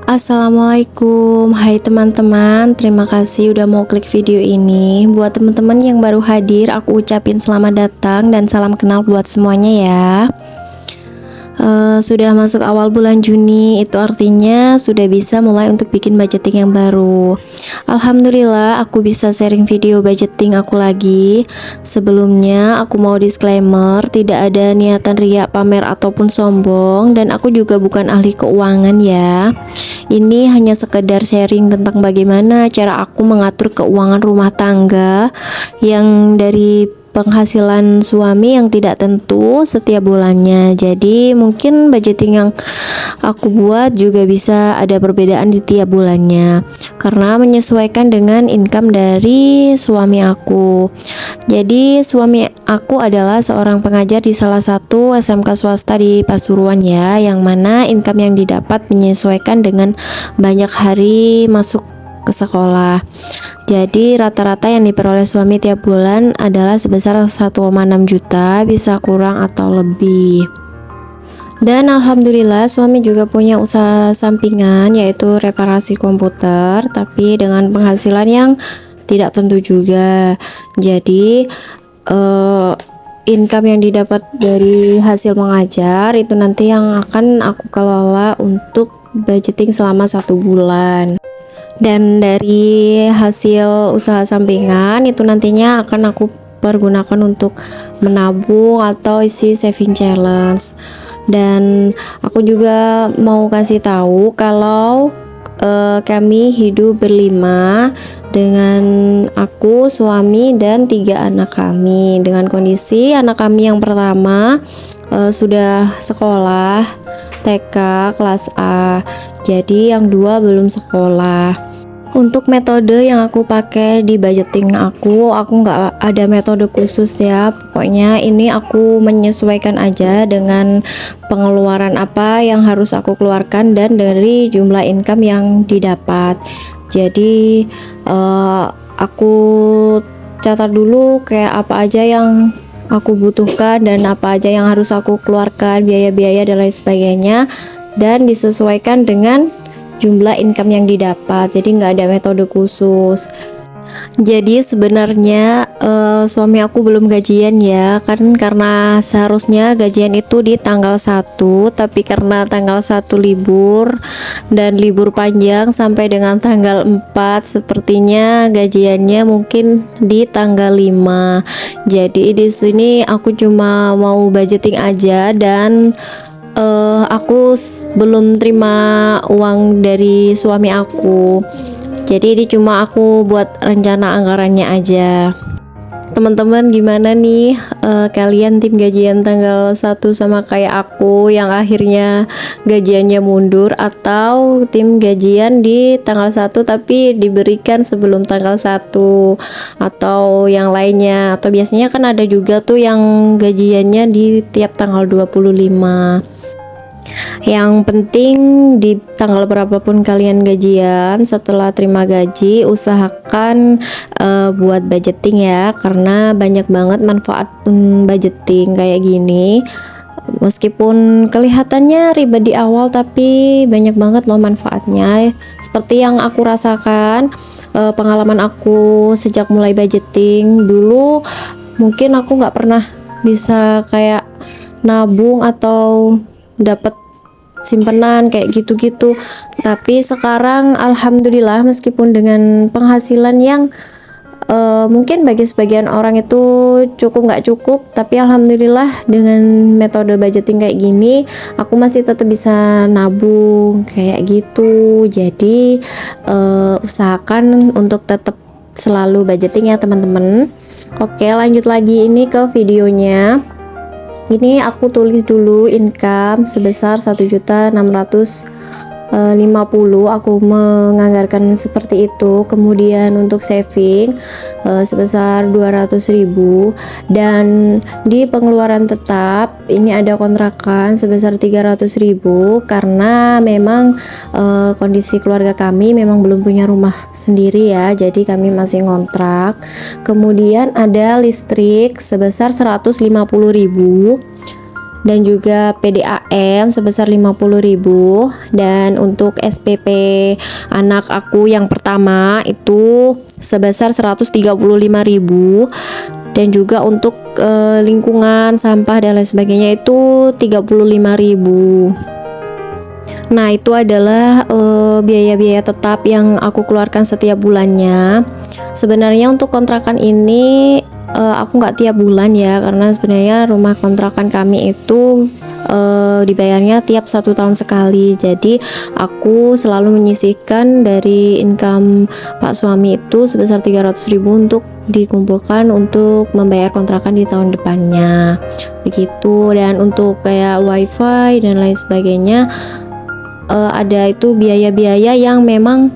Assalamualaikum, hai teman-teman. Terima kasih udah mau klik video ini. Buat teman-teman yang baru hadir, aku ucapin selamat datang dan salam kenal buat semuanya ya. Sudah masuk awal bulan Juni, itu artinya sudah bisa mulai untuk bikin budgeting yang baru. Alhamdulillah aku bisa sharing video budgeting aku lagi. Sebelumnya aku mau disclaimer, tidak ada niatan riak, pamer ataupun sombong, dan aku juga bukan ahli keuangan ya. Ini hanya sekedar sharing tentang bagaimana cara aku mengatur keuangan rumah tangga yang dari penghasilan suami yang tidak tentu setiap bulannya. Jadi mungkin budgeting yang aku buat juga bisa ada perbedaan di tiap bulannya karena menyesuaikan dengan income dari suami aku. Jadi suami aku adalah seorang pengajar di salah satu SMK swasta di Pasuruan ya, yang mana income yang didapat menyesuaikan dengan banyak hari masuk ke sekolah. Jadi rata-rata yang diperoleh suami tiap bulan adalah sebesar 1,6 juta, bisa kurang atau lebih. Dan alhamdulillah suami juga punya usaha sampingan yaitu reparasi komputer, tapi dengan penghasilan yang tidak tentu juga. Jadi income yang didapat dari hasil mengajar itu nanti yang akan aku kelola untuk budgeting selama 1 bulan. Dan dari hasil usaha sampingan itu nantinya akan aku pergunakan untuk menabung atau isi saving challenge. Dan aku juga mau kasih tahu kalau kami hidup berlima dengan aku, suami, dan 3 anak kami. Dengan kondisi anak kami yang pertama sudah sekolah TK kelas A, jadi yang 2 belum sekolah. Untuk metode yang aku pakai di budgeting aku nggak ada metode khusus ya. Pokoknya ini aku menyesuaikan aja dengan pengeluaran apa yang harus aku keluarkan dan dari jumlah income yang didapat. Jadi aku catat dulu kayak apa aja yang aku butuhkan dan apa aja yang harus aku keluarkan, biaya-biaya dan lain sebagainya, dan disesuaikan dengan jumlah income yang didapat. Jadi nggak ada metode khusus. Jadi sebenarnya suami aku belum gajian ya, kan karena seharusnya gajian itu di tanggal 1, tapi karena tanggal 1 libur dan libur panjang sampai dengan tanggal 4, sepertinya gajiannya mungkin di tanggal 5. Jadi di sini aku cuma mau budgeting aja dan aku belum terima uang dari suami aku. Jadi ini cuma aku buat rencana anggarannya aja. Teman-teman gimana nih, kalian tim gajian tanggal 1 sama kayak aku yang akhirnya gajiannya mundur, atau tim gajian di tanggal 1 tapi diberikan sebelum tanggal 1, atau yang lainnya, atau biasanya kan ada juga tuh yang gajiannya di tiap tanggal 25. Yang penting di tanggal berapapun kalian gajian, setelah terima gaji usahakan buat budgeting ya, karena banyak banget manfaat budgeting kayak gini. Meskipun kelihatannya ribet di awal, tapi banyak banget loh manfaatnya. Seperti yang aku rasakan, pengalaman aku sejak mulai budgeting dulu, mungkin aku nggak pernah bisa kayak nabung atau dapat simpenan kayak gitu-gitu. Tapi sekarang alhamdulillah, meskipun dengan penghasilan yang mungkin bagi sebagian orang itu cukup nggak cukup, tapi alhamdulillah dengan metode budgeting kayak gini aku masih tetap bisa nabung kayak gitu. Jadi usahakan untuk tetap selalu budgeting ya teman-teman. Oke, lanjut lagi ini ke videonya. Ini aku tulis dulu income sebesar 1.650.000, aku menganggarkan seperti itu. Kemudian untuk saving sebesar 200.000, dan di pengeluaran tetap ini ada kontrakan sebesar 300.000 karena memang kondisi keluarga kami memang belum punya rumah sendiri ya, jadi kami masih ngontrak. Kemudian ada listrik sebesar 150.000, dan juga PDAM sebesar 50.000, dan untuk SPP anak aku yang pertama itu sebesar 135.000, dan juga untuk lingkungan, sampah dan lain sebagainya itu 35.000. Nah, itu adalah biaya-biaya tetap yang aku keluarkan setiap bulannya. Sebenarnya untuk kontrakan ini aku nggak tiap bulan ya, karena sebenarnya rumah kontrakan kami itu dibayarnya tiap 1 tahun sekali. Jadi aku selalu menyisihkan dari income Pak suami itu sebesar 300.000 untuk dikumpulkan untuk membayar kontrakan di tahun depannya, begitu. Dan untuk kayak wifi dan lain sebagainya, ada itu biaya-biaya yang memang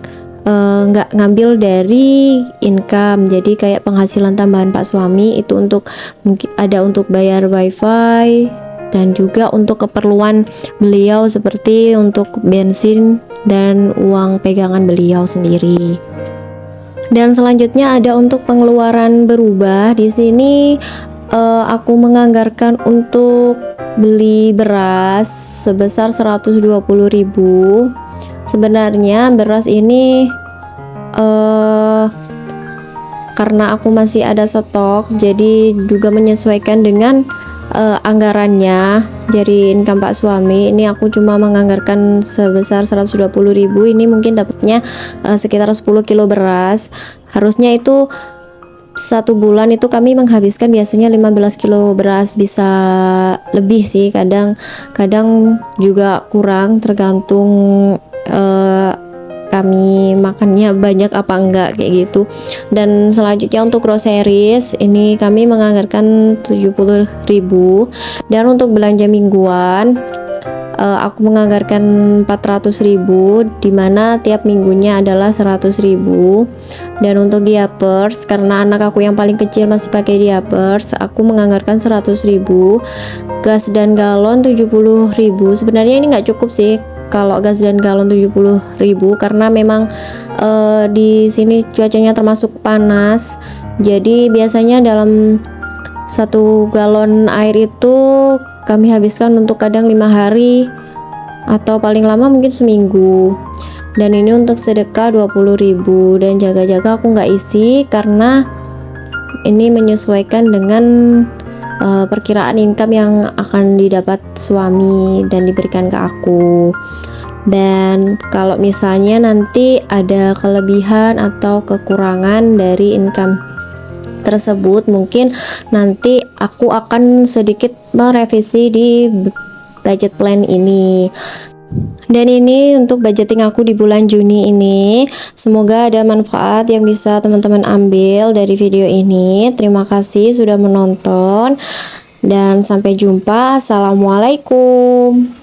nggak ngambil dari income, jadi kayak penghasilan tambahan Pak suami itu untuk mungkin ada untuk bayar wifi dan juga untuk keperluan beliau seperti untuk bensin dan uang pegangan beliau sendiri. Dan selanjutnya ada untuk pengeluaran berubah. Di sini aku menganggarkan untuk beli beras sebesar 120.000. Sebenarnya beras ini karena aku masih ada stok, jadi juga menyesuaikan dengan anggarannya. Jadi income Pak suami ini aku cuma menganggarkan sebesar 120.000. Ini mungkin dapatnya sekitar 10 kilo beras. Harusnya itu 1 bulan itu kami menghabiskan biasanya 15 kilo beras, bisa lebih sih, kadang juga kurang, tergantung kami makannya banyak apa enggak kayak gitu. Dan selanjutnya untuk groceries ini kami menganggarkan 70.000. Dan untuk belanja mingguan aku menganggarkan 400.000, dimana tiap minggunya adalah 100.000. Dan untuk diapers, karena anak aku yang paling kecil masih pakai diapers, aku menganggarkan 100.000. Gas dan galon 70.000. Sebenarnya ini nggak cukup sih kalau gas dan galon 70.000, karena memang di sini cuacanya termasuk panas. Jadi biasanya dalam 1 galon air itu kami habiskan untuk kadang 5 hari atau paling lama mungkin seminggu. Dan ini untuk sedekah 20.000. Dan jaga-jaga aku nggak isi karena ini menyesuaikan dengan perkiraan income yang akan didapat suami dan diberikan ke aku. Dan kalau misalnya nanti ada kelebihan atau kekurangan dari income tersebut, mungkin nanti aku akan sedikit merevisi di budget plan ini. Dan ini untuk budgeting aku di bulan Juni ini. Semoga ada manfaat yang bisa teman-teman ambil dari video ini. Terima kasih sudah menonton dan sampai jumpa. Assalamualaikum.